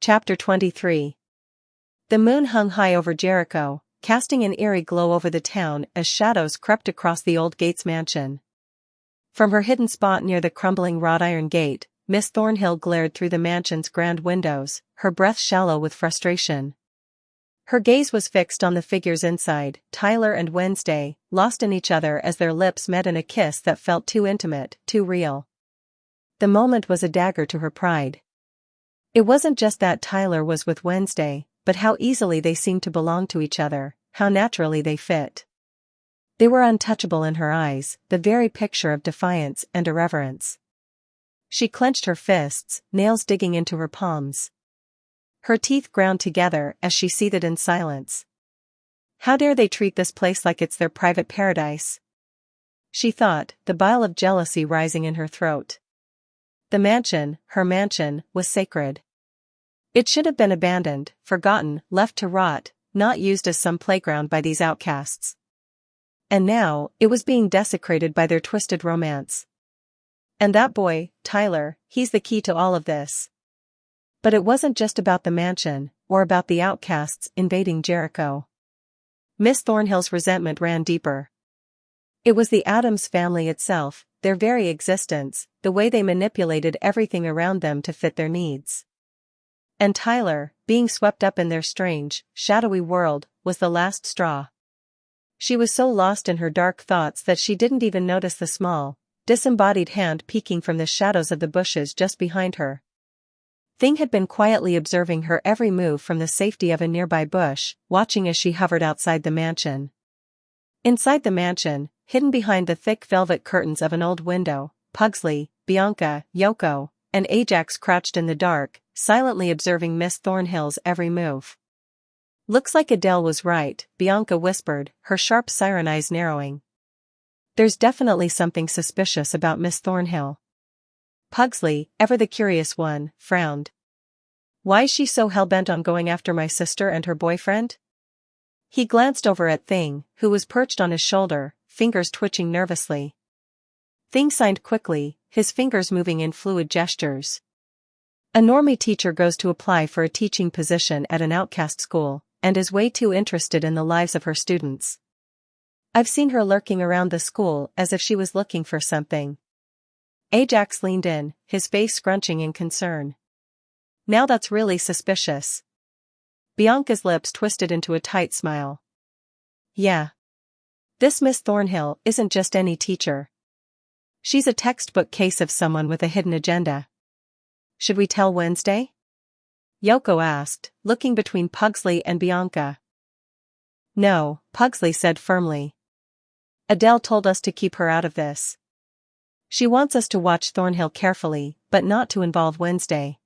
Chapter 23. The moon hung high over Jericho, casting an eerie glow over the town as shadows crept across the old Gates mansion. From her hidden spot near the crumbling wrought iron gate, Miss Thornhill glared through the mansion's grand windows, her breath shallow with frustration. Her gaze was fixed on the figures inside, Tyler and Wednesday, lost in each other as their lips met in a kiss that felt too intimate, too real. The moment was a dagger to her pride. It wasn't just that Tyler was with Wednesday, but how easily they seemed to belong to each other, how naturally they fit. They were untouchable in her eyes, the very picture of defiance and irreverence. She clenched her fists, nails digging into her palms. Her teeth ground together as she seethed in silence. How dare they treat this place like it's their private paradise? She thought, the bile of jealousy rising in her throat. The mansion, her mansion, was sacred. It should have been abandoned, forgotten, left to rot, not used as some playground by these outcasts. And now, it was being desecrated by their twisted romance. And that boy, Tyler, he's the key to all of this. But it wasn't just about the mansion, or about the outcasts invading Jericho. Miss Thornhill's resentment ran deeper. It was the Addams family itself, their very existence, the way they manipulated everything around them to fit their needs. And Tyler, being swept up in their strange, shadowy world, was the last straw. She was so lost in her dark thoughts that she didn't even notice the small, disembodied hand peeking from the shadows of the bushes just behind her. Thing had been quietly observing her every move from the safety of a nearby bush, watching as she hovered outside the mansion. Inside the mansion, hidden behind the thick velvet curtains of an old window, Pugsley, Bianca, Yoko, and Ajax crouched in the dark, silently observing Miss Thornhill's every move. "Looks like Adele was right," Bianca whispered, her sharp siren eyes narrowing. "There's definitely something suspicious about Miss Thornhill." Pugsley, ever the curious one, frowned. "Why's she so hell-bent on going after my sister and her boyfriend?" He glanced over at Thing, who was perched on his shoulder, fingers twitching nervously. Thing signed quickly, his fingers moving in fluid gestures. A normie teacher goes to apply for a teaching position at an outcast school, and is way too interested in the lives of her students. I've seen her lurking around the school as if she was looking for something. Ajax leaned in, his face scrunching in concern. "Now that's really suspicious." Bianca's lips twisted into a tight smile. "Yeah. This Miss Thornhill isn't just any teacher. She's a textbook case of someone with a hidden agenda." "Should we tell Wednesday?" Yoko asked, looking between Pugsley and Bianca. "No," Pugsley said firmly. "Adele told us to keep her out of this. She wants us to watch Thornhill carefully, but not to involve Wednesday.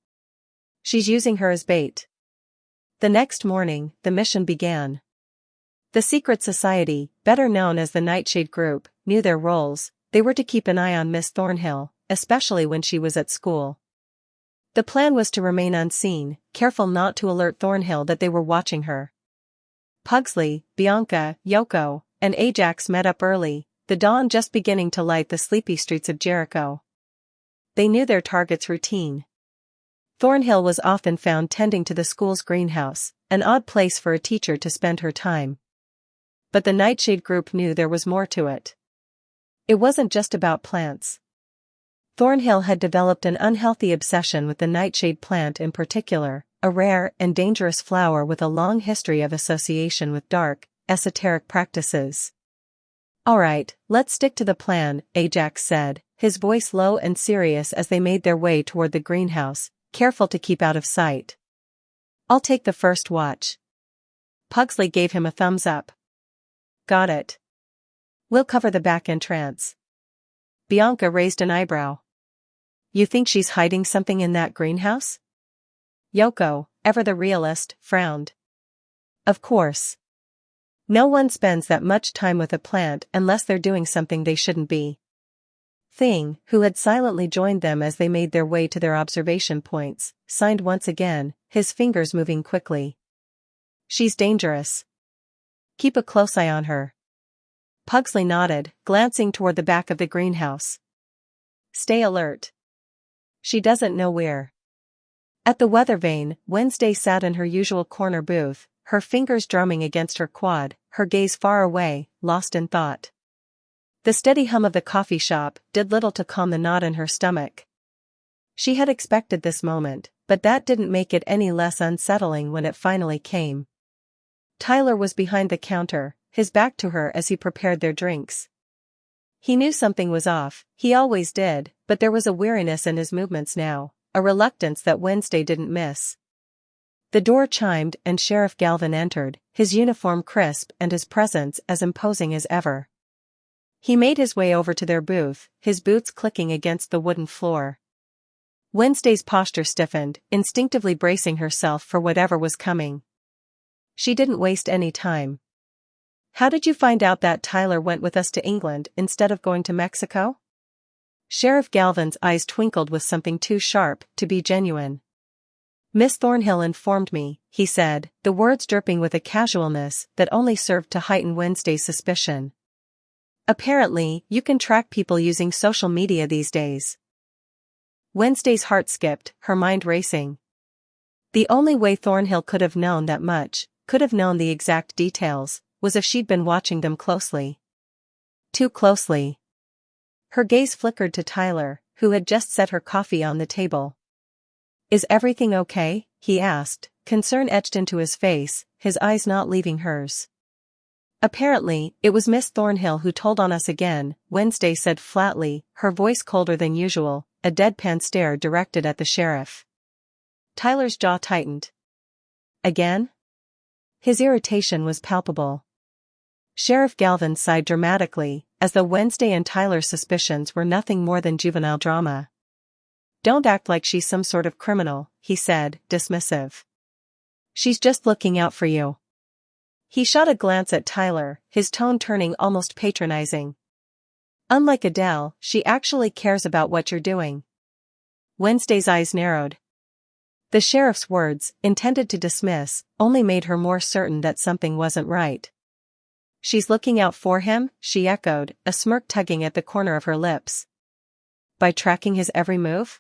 She's using her as bait." The next morning, the mission began. The secret society, better known as the Nightshade Group, knew their roles. They were to keep an eye on Miss Thornhill, especially when she was at school. The plan was to remain unseen, careful not to alert Thornhill that they were watching her. Pugsley, Bianca, Yoko, and Ajax met up early, the dawn just beginning to light the sleepy streets of Jericho. They knew their target's routine. Thornhill was often found tending to the school's greenhouse, an odd place for a teacher to spend her time. But the Nightshade Group knew there was more to it. It wasn't just about plants. Thornhill had developed an unhealthy obsession with the nightshade plant in particular, a rare and dangerous flower with a long history of association with dark, esoteric practices. "All right, let's stick to the plan," Ajax said, his voice low and serious as they made their way toward the greenhouse, careful to keep out of sight. "I'll take the first watch." Pugsley gave him a thumbs up. "Got it. We'll cover the back entrance." Bianca raised an eyebrow. "You think she's hiding something in that greenhouse?" Yoko, ever the realist, frowned. "Of course. No one spends that much time with a plant unless they're doing something they shouldn't be." Thing, who had silently joined them as they made their way to their observation points, signed once again, his fingers moving quickly. "She's dangerous. Keep a close eye on her." Pugsley nodded, glancing toward the back of the greenhouse. "Stay alert. She doesn't know we're At the weather vane, Wednesday sat in her usual corner booth, her fingers drumming against her quad, her gaze far away, lost in thought. The steady hum of the coffee shop did little to calm the knot in her stomach. She had expected this moment, but that didn't make it any less unsettling when it finally came. Tyler was behind the counter, his back to her as he prepared their drinks. He knew something was off, he always did, but there was a weariness in his movements now, a reluctance that Wednesday didn't miss. The door chimed and Sheriff Galvin entered, his uniform crisp and his presence as imposing as ever. He made his way over to their booth, his boots clicking against the wooden floor. Wednesday's posture stiffened, instinctively bracing herself for whatever was coming. She didn't waste any time. "How did you find out that Tyler went with us to England instead of going to Mexico?" Sheriff Galvin's eyes twinkled with something too sharp to be genuine. "Miss Thornhill informed me," he said, the words dripping with a casualness that only served to heighten Wednesday's suspicion. "Apparently, you can track people using social media these days." Wednesday's heart skipped, her mind racing. The only way Thornhill could have known that much, could have known the exact details, was if she'd been watching them closely. Too closely. Her gaze flickered to Tyler, who had just set her coffee on the table. "Is everything okay?" he asked, concern etched into his face, his eyes not leaving hers. "Apparently, it was Miss Thornhill who told on us again," Wednesday said flatly, her voice colder than usual, a deadpan stare directed at the sheriff. Tyler's jaw tightened. "Again?" His irritation was palpable. Sheriff Galvin sighed dramatically, as though Wednesday and Tyler's suspicions were nothing more than juvenile drama. "Don't act like she's some sort of criminal," he said, dismissive. "She's just looking out for you." He shot a glance at Tyler, his tone turning almost patronizing. "Unlike Adele, she actually cares about what you're doing." Wednesday's eyes narrowed. The sheriff's words, intended to dismiss, only made her more certain that something wasn't right. "She's looking out for him?" she echoed, a smirk tugging at the corner of her lips. "By tracking his every move?"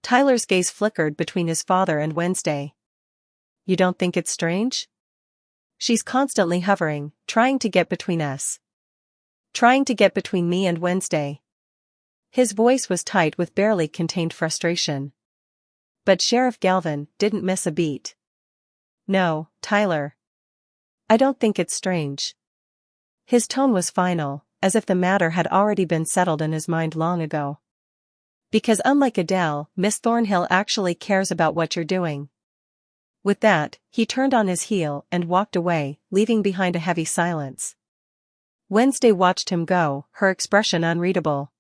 Tyler's gaze flickered between his father and Wednesday. "You don't think it's strange?" "She's constantly hovering, trying to get between us. Trying to get between me and Wednesday." His voice was tight with barely contained frustration. But Sheriff Galvin didn't miss a beat. "No, Tyler. I don't think it's strange." His tone was final, as if the matter had already been settled in his mind long ago. "Because unlike Adele, Miss Thornhill actually cares about what you're doing." With that, he turned on his heel and walked away, leaving behind a heavy silence. Wednesday watched him go, her expression unreadable.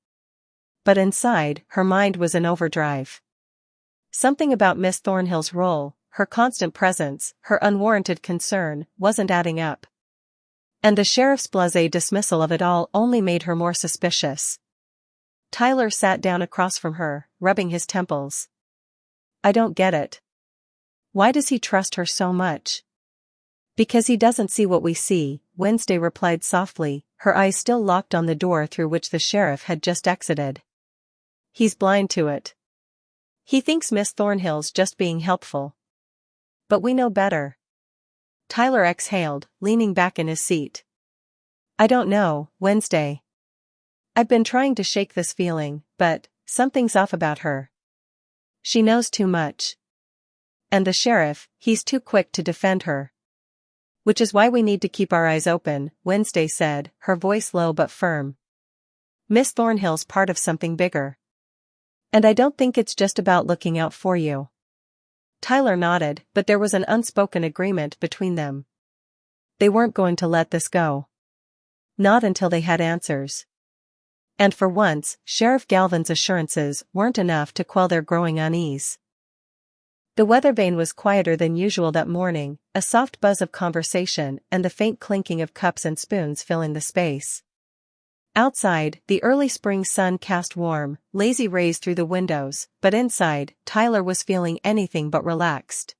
But inside, her mind was in overdrive. Something about Miss Thornhill's role, her constant presence, her unwarranted concern, wasn't adding up. And the sheriff's blasé dismissal of it all only made her more suspicious. Tyler sat down across from her, rubbing his temples. "I don't get it. Why does he trust her so much?" "Because he doesn't see what we see," Wednesday replied softly, her eyes still locked on the door through which the sheriff had just exited. "He's blind to it. He thinks Miss Thornhill's just being helpful. But we know better." Tyler exhaled, leaning back in his seat. "I don't know, Wednesday. I've been trying to shake this feeling, but something's off about her. She knows too much. And the sheriff, he's too quick to defend her. Which is why we need to keep our eyes open," Wednesday said, her voice low but firm. "Miss Thornhill's part of something bigger. And I don't think it's just about looking out for you." Tyler nodded, but there was an unspoken agreement between them. They weren't going to let this go. Not until they had answers. And for once, Sheriff Galvin's assurances weren't enough to quell their growing unease. The weather vane was quieter than usual that morning, a soft buzz of conversation and the faint clinking of cups and spoons filling the space. Outside, the early spring sun cast warm, lazy rays through the windows, but inside, Tyler was feeling anything but relaxed.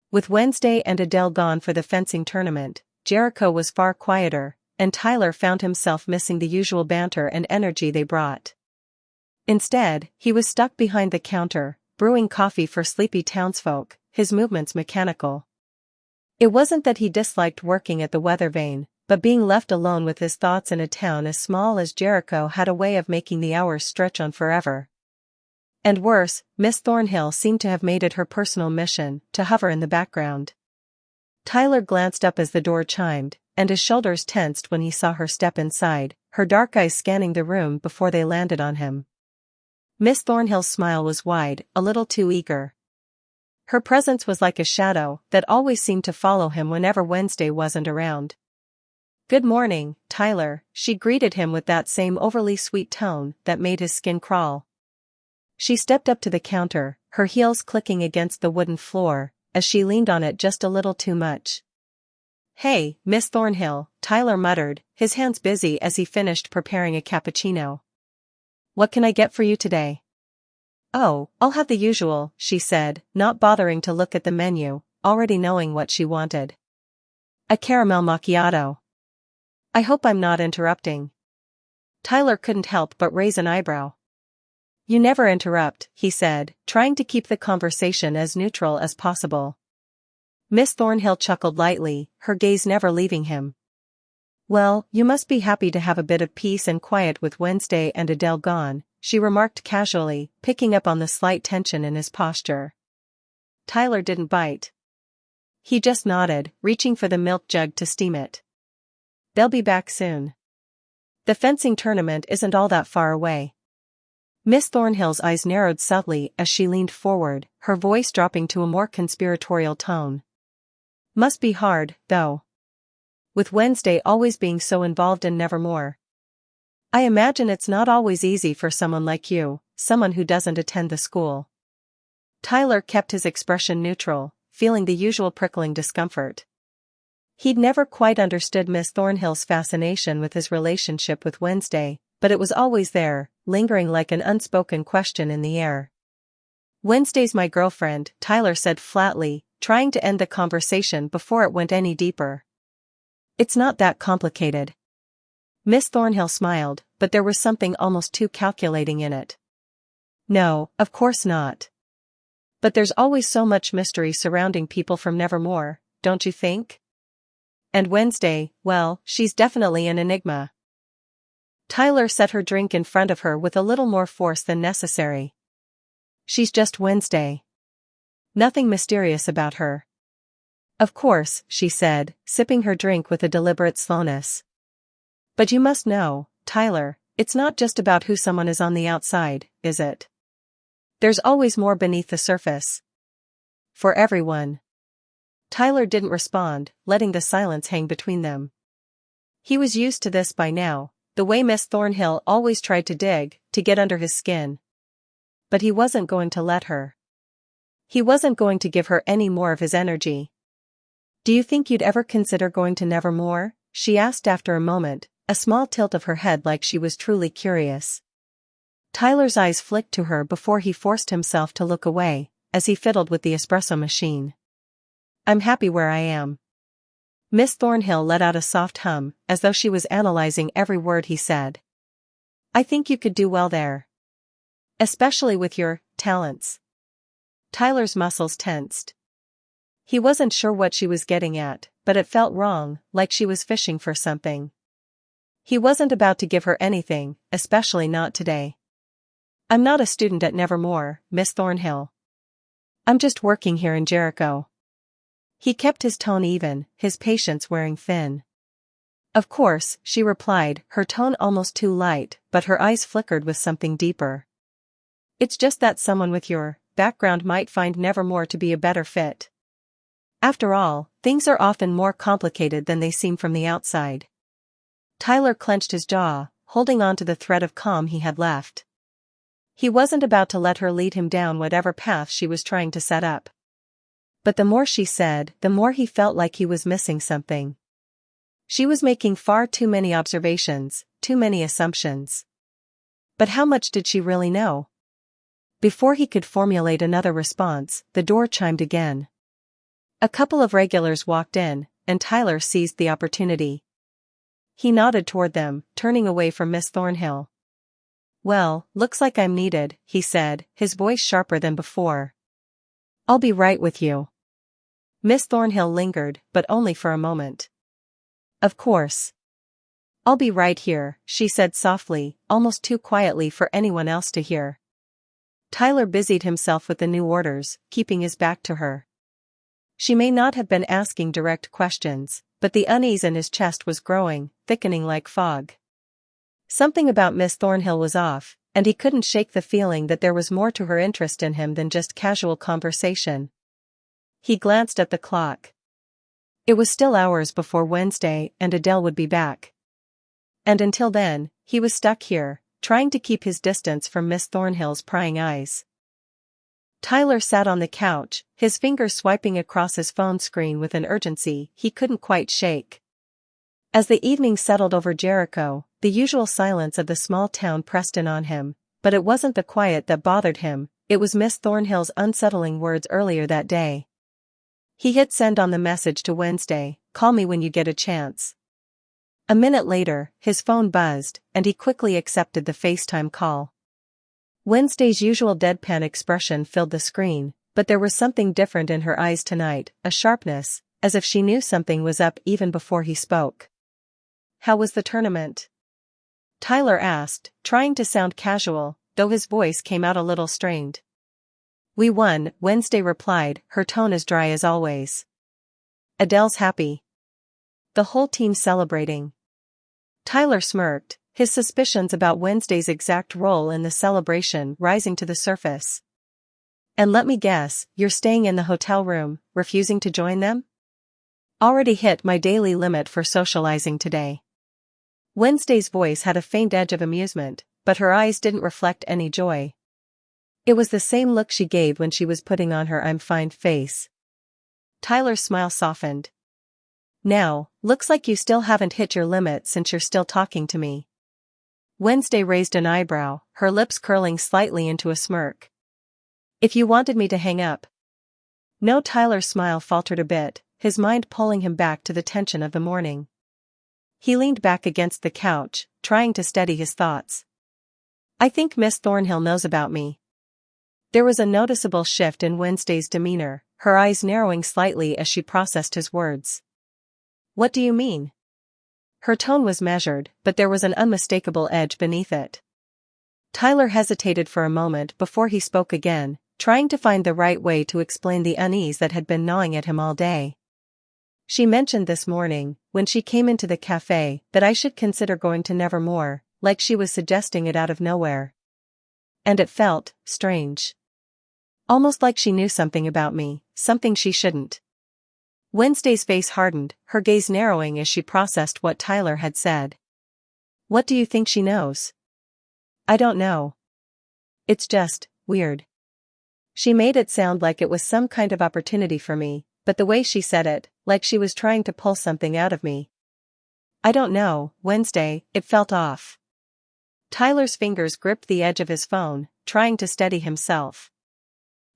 With Wednesday and Adele gone for the fencing tournament, Jericho was far quieter, and Tyler found himself missing the usual banter and energy they brought. Instead, he was stuck behind the counter, brewing coffee for sleepy townsfolk, his movements mechanical. It wasn't that he disliked working at the weather vane, but being left alone with his thoughts in a town as small as Jericho had a way of making the hours stretch on forever. And worse, Miss Thornhill seemed to have made it her personal mission to hover in the background. Tyler glanced up as the door chimed, and his shoulders tensed when he saw her step inside, her dark eyes scanning the room before they landed on him. Miss Thornhill's smile was wide, a little too eager. Her presence was like a shadow that always seemed to follow him whenever Wednesday wasn't around. "Good morning, Tyler," she greeted him with that same overly sweet tone that made his skin crawl. She stepped up to the counter, her heels clicking against the wooden floor, as she leaned on it just a little too much. "Hey, Miss Thornhill," Tyler muttered, his hands busy as he finished preparing a cappuccino. "What can I get for you today?" "Oh, I'll have the usual," she said, not bothering to look at the menu, already knowing what she wanted. "A caramel macchiato." "I hope I'm not interrupting." Tyler couldn't help but raise an eyebrow. "You never interrupt," he said, trying to keep the conversation as neutral as possible. Miss Thornhill chuckled lightly, her gaze never leaving him. "Well, you must be happy to have a bit of peace and quiet with Wednesday and Adele gone," she remarked casually, picking up on the slight tension in his posture. Tyler didn't bite. He just nodded, reaching for the milk jug to steam it. "They'll be back soon. The fencing tournament isn't all that far away." Miss Thornhill's eyes narrowed subtly as she leaned forward, her voice dropping to a more conspiratorial tone. "Must be hard, though. With Wednesday always being so involved in Nevermore. I imagine it's not always easy for someone like you, someone who doesn't attend the school." Tyler kept his expression neutral, feeling the usual prickling discomfort. He'd never quite understood Miss Thornhill's fascination with his relationship with Wednesday, but it was always there, lingering like an unspoken question in the air. "Wednesday's my girlfriend," Tyler said flatly, trying to end the conversation before it went any deeper. "It's not that complicated." Miss Thornhill smiled, but there was something almost too calculating in it. "No, of course not. But there's always so much mystery surrounding people from Nevermore, don't you think? And Wednesday, well, she's definitely an enigma." Tyler set her drink in front of her with a little more force than necessary. "She's just Wednesday. Nothing mysterious about her." "Of course," she said, sipping her drink with a deliberate slowness. "But you must know, Tyler, it's not just about who someone is on the outside, is it? There's always more beneath the surface. For everyone." Tyler didn't respond, letting the silence hang between them. He was used to this by now, the way Miss Thornhill always tried to dig, to get under his skin. But he wasn't going to let her. He wasn't going to give her any more of his energy. "Do you think you'd ever consider going to Nevermore?" she asked after a moment, a small tilt of her head like she was truly curious. Tyler's eyes flicked to her before he forced himself to look away, as he fiddled with the espresso machine. "I'm happy where I am." Miss Thornhill let out a soft hum, as though she was analyzing every word he said. "I think you could do well there. Especially with your talents." Tyler's muscles tensed. He wasn't sure what she was getting at, but it felt wrong, like she was fishing for something. He wasn't about to give her anything, especially not today. "I'm not a student at Nevermore, Miss Thornhill. I'm just working here in Jericho." He kept his tone even, his patience wearing thin. "Of course," she replied, her tone almost too light, but her eyes flickered with something deeper. "It's just that someone with your background might find Nevermore to be a better fit. After all, things are often more complicated than they seem from the outside." Tyler clenched his jaw, holding on to the thread of calm he had left. He wasn't about to let her lead him down whatever path she was trying to set up. But the more she said, the more he felt like he was missing something. She was making far too many observations, too many assumptions. But how much did she really know? Before he could formulate another response, the door chimed again. A couple of regulars walked in, and Tyler seized the opportunity. He nodded toward them, turning away from Miss Thornhill. Well, looks like I'm needed, he said, his voice sharper than before. I'll be right with you. Miss Thornhill lingered, but only for a moment. Of course. I'll be right here, she said softly, almost too quietly for anyone else to hear. Tyler busied himself with the new orders, keeping his back to her. She may not have been asking direct questions, but the unease in his chest was growing, thickening like fog. Something about Miss Thornhill was off, and he couldn't shake the feeling that there was more to her interest in him than just casual conversation. He glanced at the clock. It was still hours before Wednesday and Adele would be back. And until then, he was stuck here, trying to keep his distance from Miss Thornhill's prying eyes. Tyler sat on the couch, his fingers swiping across his phone screen with an urgency he couldn't quite shake. As the evening settled over Jericho, the usual silence of the small town pressed in on him, but it wasn't the quiet that bothered him, it was Miss Thornhill's unsettling words earlier that day. He hit send on the message to Wednesday, "Call me when you get a chance." A minute later, his phone buzzed, and he quickly accepted the FaceTime call. Wednesday's usual deadpan expression filled the screen, but there was something different in her eyes tonight, a sharpness, as if she knew something was up even before he spoke. "How was the tournament?" Tyler asked, trying to sound casual, though his voice came out a little strained. "We won," Wednesday replied, her tone as dry as always. "Adele's happy. The whole team's celebrating." Tyler smirked, his suspicions about Wednesday's exact role in the celebration rising to the surface. "And let me guess, you're staying in the hotel room, refusing to join them?" "Already hit my daily limit for socializing today." Wednesday's voice had a faint edge of amusement, but her eyes didn't reflect any joy. It was the same look she gave when she was putting on her "I'm fine" face. Tyler's smile softened. "Now, looks like you still haven't hit your limit since you're still talking to me." Wednesday raised an eyebrow, her lips curling slightly into a smirk. "If you wanted me to hang up." No, Tyler's smile faltered a bit, his mind pulling him back to the tension of the morning. He leaned back against the couch, trying to steady his thoughts. "I think Miss Thornhill knows about me." There was a noticeable shift in Wednesday's demeanor, her eyes narrowing slightly as she processed his words. "What do you mean?" Her tone was measured, but there was an unmistakable edge beneath it. Tyler hesitated for a moment before he spoke again, trying to find the right way to explain the unease that had been gnawing at him all day. "She mentioned this morning, when she came into the cafe, that I should consider going to Nevermore, like she was suggesting it out of nowhere. And it felt strange. Almost like she knew something about me, something she shouldn't." Wednesday's face hardened, her gaze narrowing as she processed what Tyler had said. "What do you think she knows?" "I don't know. It's just weird. She made it sound like it was some kind of opportunity for me, but the way she said it, like she was trying to pull something out of me. I don't know, Wednesday, it felt off." Tyler's fingers gripped the edge of his phone, trying to steady himself.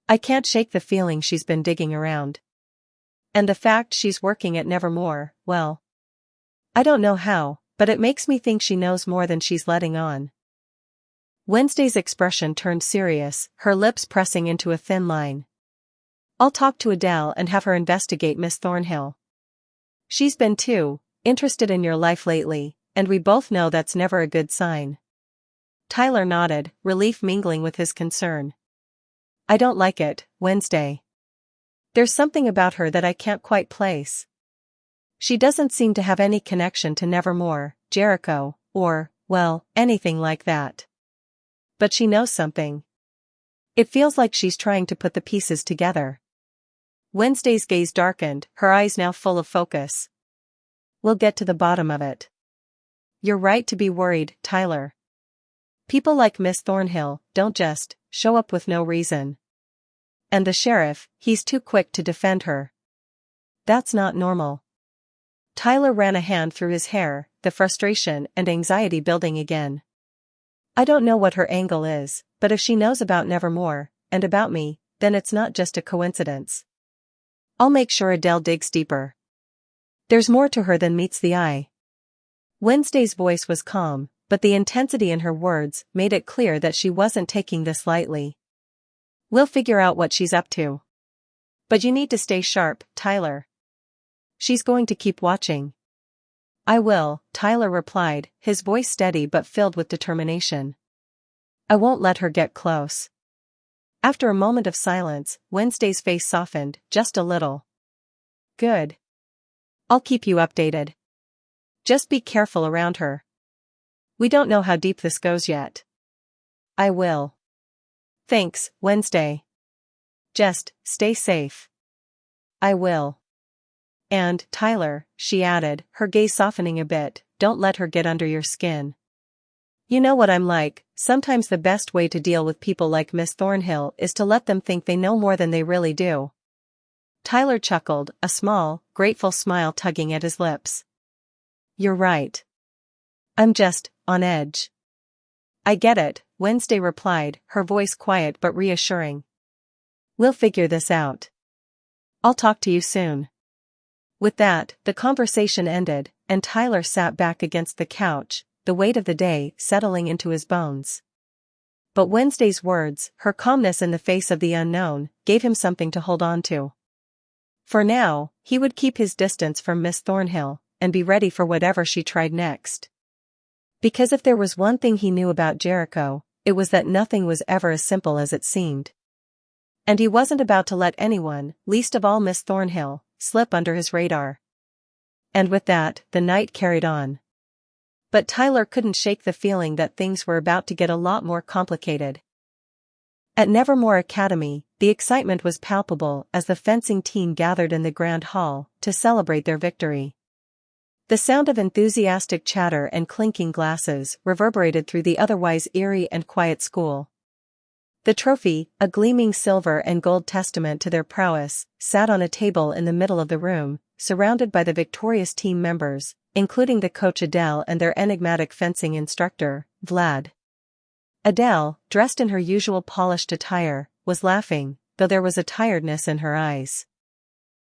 "I can't shake the feeling she's been digging around. And the fact she's working at Nevermore, well, I don't know how, but it makes me think she knows more than she's letting on." Wednesday's expression turned serious, her lips pressing into a thin line. "I'll talk to Adele and have her investigate Miss Thornhill. She's been too interested in your life lately, and we both know that's never a good sign." Tyler nodded, relief mingling with his concern. "I don't like it, Wednesday. There's something about her that I can't quite place. She doesn't seem to have any connection to Nevermore, Jericho, or, well, anything like that. But she knows something. It feels like she's trying to put the pieces together." Wednesday's gaze darkened, her eyes now full of focus. "We'll get to the bottom of it." "You're right to be worried, Tyler. People like Miss Thornhill don't just show up with no reason. And the sheriff, he's too quick to defend her. That's not normal." Tyler ran a hand through his hair, the frustration and anxiety building again. "I don't know what her angle is, but if she knows about Nevermore, and about me, then it's not just a coincidence. I'll make sure Adele digs deeper. There's more to her than meets the eye." Wednesday's voice was calm, but the intensity in her words made it clear that she wasn't taking this lightly. "We'll figure out what she's up to. But you need to stay sharp, Tyler. She's going to keep watching." "I will," Tyler replied, his voice steady but filled with determination. "I won't let her get close." After a moment of silence, Wednesday's face softened, just a little. "Good. I'll keep you updated. Just be careful around her. We don't know how deep this goes yet." "I will." "Thanks, Wednesday. Just stay safe." "I will. And, Tyler," she added, her gaze softening a bit, "don't let her get under your skin. You know what I'm like, sometimes the best way to deal with people like Miss Thornhill is to let them think they know more than they really do." Tyler chuckled, a small, grateful smile tugging at his lips. "You're right. I'm just on edge." "I get it," Wednesday replied, her voice quiet but reassuring. "We'll figure this out. I'll talk to you soon." With that, the conversation ended, and Tyler sat back against the couch, the weight of the day settling into his bones. But Wednesday's words, her calmness in the face of the unknown, gave him something to hold on to. For now, he would keep his distance from Miss Thornhill, and be ready for whatever she tried next. Because if there was one thing he knew about Jericho, it was that nothing was ever as simple as it seemed. And he wasn't about to let anyone, least of all Miss Thornhill, slip under his radar. And with that, the night carried on. But Tyler couldn't shake the feeling that things were about to get a lot more complicated. At Nevermore Academy, the excitement was palpable as the fencing team gathered in the grand hall to celebrate their victory. The sound of enthusiastic chatter and clinking glasses reverberated through the otherwise eerie and quiet school. The trophy, a gleaming silver and gold testament to their prowess, sat on a table in the middle of the room, surrounded by the victorious team members, including the coach Adele and their enigmatic fencing instructor, Vlad. Adele, dressed in her usual polished attire, was laughing, though there was a tiredness in her eyes.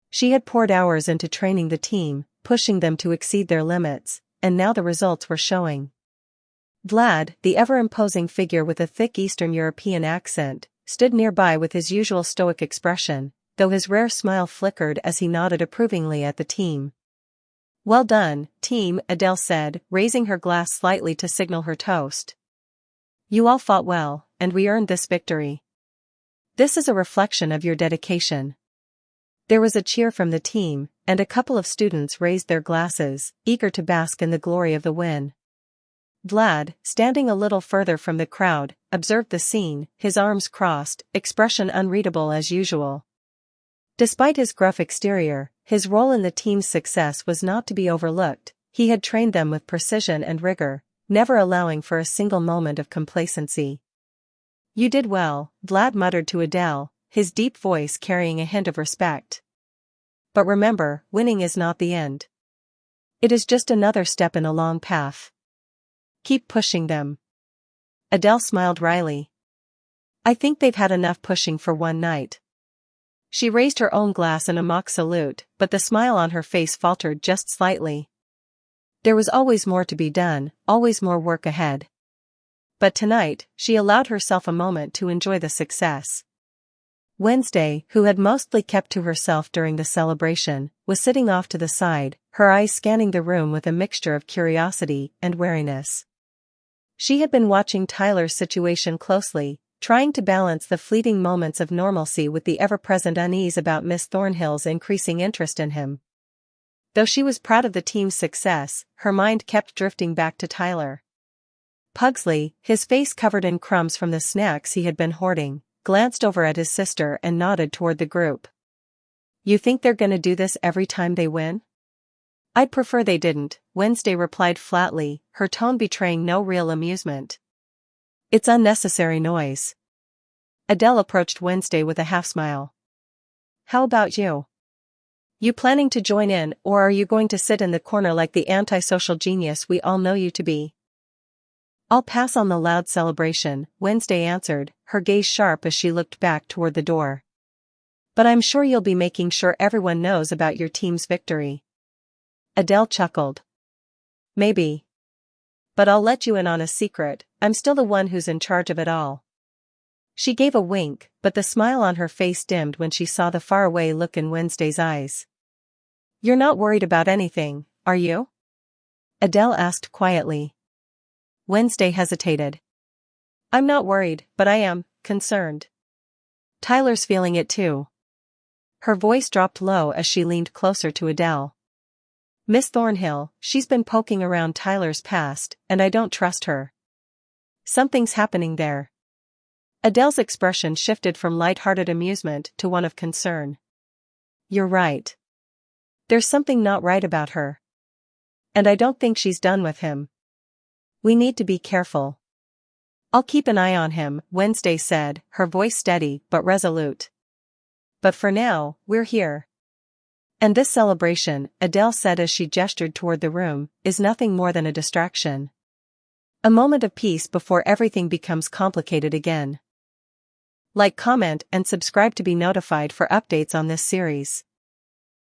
She had poured hours into training the team, pushing them to exceed their limits, and now the results were showing. Vlad, the ever-imposing figure with a thick Eastern European accent, stood nearby with his usual stoic expression, though his rare smile flickered as he nodded approvingly at the team. "Well done, team," Adele said, raising her glass slightly to signal her toast. "You all fought well, and we earned this victory. This is a reflection of your dedication." There was a cheer from the team, and a couple of students raised their glasses, eager to bask in the glory of the win. Vlad, standing a little further from the crowd, observed the scene, his arms crossed, expression unreadable as usual. Despite his gruff exterior, his role in the team's success was not to be overlooked. He had trained them with precision and rigor, never allowing for a single moment of complacency. "You did well," Vlad muttered to Adele, his deep voice carrying a hint of respect. "But remember, winning is not the end. It is just another step in a long path. Keep pushing them." Adele smiled wryly. "I think they've had enough pushing for one night." She raised her own glass in a mock salute, but the smile on her face faltered just slightly. There was always more to be done, always more work ahead. But tonight, she allowed herself a moment to enjoy the success. Wednesday, who had mostly kept to herself during the celebration, was sitting off to the side, her eyes scanning the room with a mixture of curiosity and wariness. She had been watching Tyler's situation closely, trying to balance the fleeting moments of normalcy with the ever-present unease about Miss Thornhill's increasing interest in him. Though she was proud of the team's success, her mind kept drifting back to Tyler. Pugsley, his face covered in crumbs from the snacks he had been hoarding, glanced over at his sister and nodded toward the group. "You think they're gonna do this every time they win?" "I'd prefer they didn't," Wednesday replied flatly, her tone betraying no real amusement. "It's unnecessary noise." Adele approached Wednesday with a half-smile. "How about you? You planning to join in, or are you going to sit in the corner like the antisocial genius we all know you to be?" "I'll pass on the loud celebration," Wednesday answered, her gaze sharp as she looked back toward the door. "But I'm sure you'll be making sure everyone knows about your team's victory." Adele chuckled. "Maybe. But I'll let you in on a secret, I'm still the one who's in charge of it all. She gave a wink, but the smile on her face dimmed when she saw the faraway look in Wednesday's eyes. You're not worried about anything, are you? Adele asked quietly. Wednesday hesitated. I'm not worried, but I am concerned. Tyler's feeling it too. Her voice dropped low as she leaned closer to Adele. Miss Thornhill, she's been poking around Tyler's past, and I don't trust her. Something's happening there. Adele's expression shifted from light-hearted amusement to one of concern. You're right. There's something not right about her. And I don't think she's done with him. We need to be careful. I'll keep an eye on him, Wednesday said, her voice steady but resolute. But for now, we're here. And this celebration, Adele said as she gestured toward the room, is nothing more than a distraction. A moment of peace before everything becomes complicated again. Like, comment, and subscribe to be notified for updates on this series.